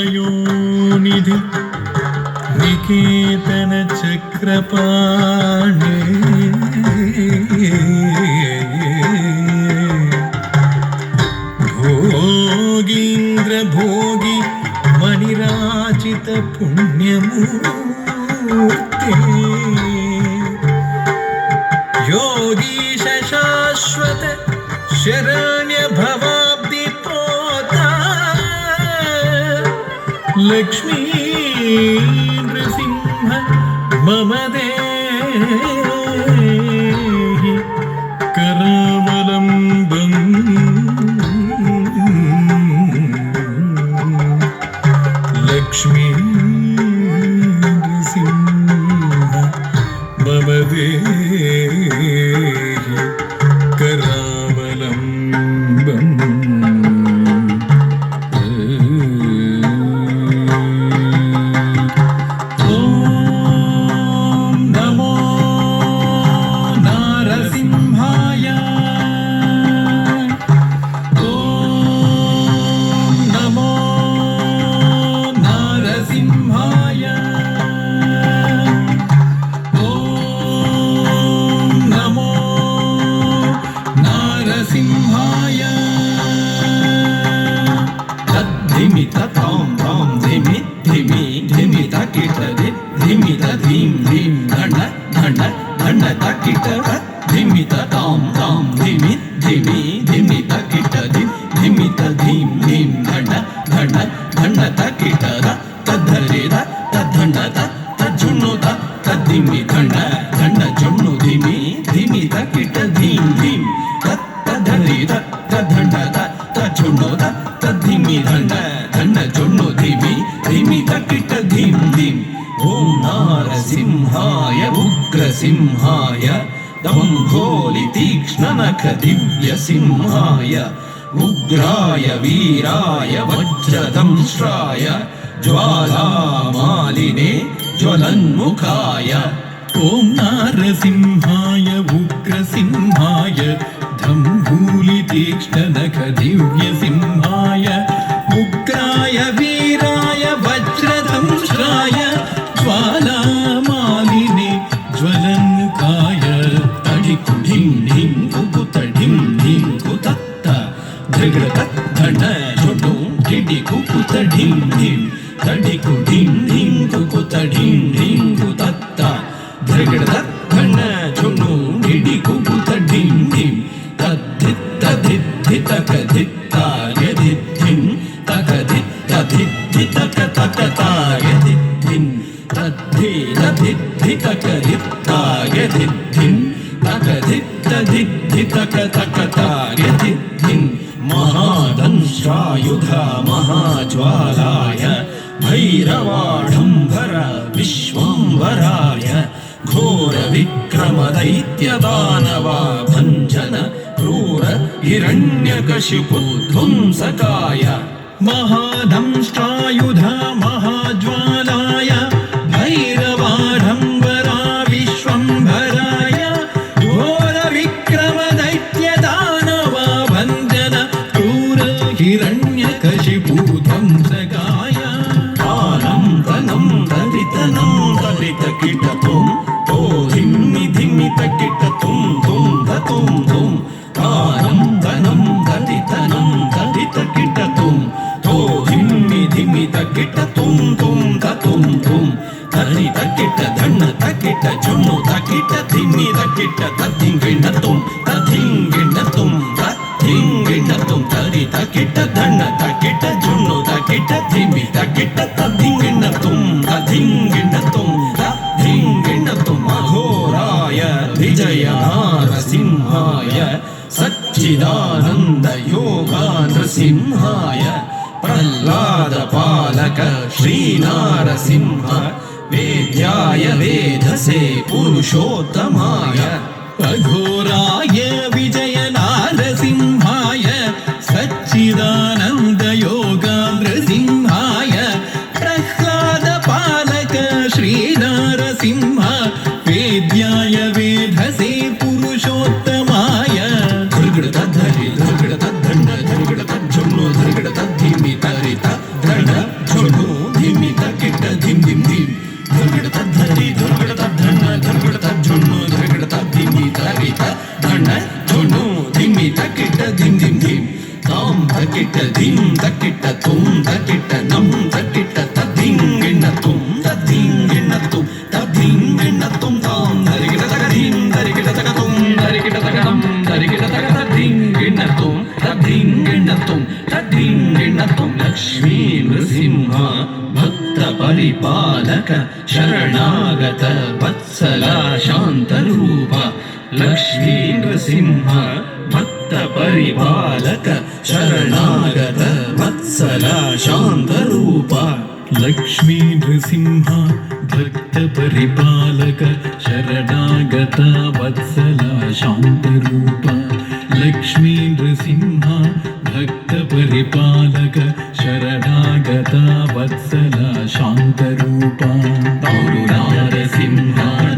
सर्वयोनिधि निकेतन चक्रपाणे भोगीन्द्र भोगी मणिराजित पुण्यमूर्ते योगीश शाश्वत शरण्य भवाब्धि पोता लक्ष्मी नृसिंह मम देहि करावलम्बम् लक्ष्मी नृसिंह मम देहि करावलम्बम् सिंहाय दम्भोलि तीक्ष्णनख दिव्य सिंहाय उग्राय वीराय वज्रदंष्ट्राय ज्वालामालिने ज्वलन्मुखाय ॐ नारसिंहाय उग्रसिंहाय दम्भोलि तीक्ष्णनख दिव्य सिंहाय उग्राय वीराय वज्रदंष्ट्राय ज्वालामालिने ज्वलन्मुखाय तडिकु ढिं ढिं कुकुत ढिं ढिं कुतत्त धृगृत धन झुटु ढिडि कुकुत ढिं ढिं तडिकु ढिं ढिं कुकुत ढिं ढिं कुतत्त धृगृत धन झुटु ढिडि कुकुत ढिं ढिं तद्धित्त धित्तितक धित्ताय धित्तिं तक धित्त धित्तितक तकताय धित्तिं तद्धितक धित्ताय धित्तिं तक धित्तक तकताय धित्तिं महादंष्ट्रायुध महाज्वालाय भैरवाढम्बर विश्वम्भराय घोर विक्रम दैत्य दानवा भञ्जन क्रूर हिरण्यकशिपु ध्वंसकाय महादंष्ट्रायुध महाज्वालाय भैरवाढम्बरा विश्वम्भराय घोर विक्रम दैत्य दानवा भञ्जन क्रूर हिरण्यकशिपु ध्वंसकाय कालं तनं तलितनं तलितकिटतुं तो धिम्मि धिम्मि तकिटतुं तुं धतुं तुं कालं तनं तलितनं तलितकिटतुं तो धिम्मि धिम्मि तकिटतुं तुं धतुं तुं तरि तकिट धन्न तकिट जुन्नु तकिट धिम्मि तकिट तद्धिंगिणतुं तद्धिंगिणतुं तद्धिंगिणतुं तरि तकिट धन्न तकिट जुन्नु तकिट धिम्मि तकिट तद्धिंगिणतुं तद्धिंगिणतुं तद्धिंगिणतुं अघोराय विजय नारसिंहाय सच्चिदानन्द योगा नृसिंहाय प्रह्लाद पालक श्रीनारसिंह वेद्याय वेधसे पुरुषोत्तमाय अघोराय विजय नारसिंहाय सच्चिदानन्द योगा नृसिंहाय प्रह्लाद पालक श्रीनारसिंह वेद्याय वेधसे पुरुषोत्तमाय धृगृत धरि धृगृत धण्ड धृगृत झुन्नु धृगृत धिमि तरित धृण झुन्नु परिपालक शरणागत वत्सल शान्तरूप लक्ष्मी नृसिंह भक्त परिपालक शरणागत वत्सल शान्तरूप लक्ष्मी नृसिंह भक्त परिपालक शरणागत वत्सल शान्तरूप लक्ष्मी नृसिंह भक्त परिपालक शरणागत वत्सल शान्तरूप नारसिंह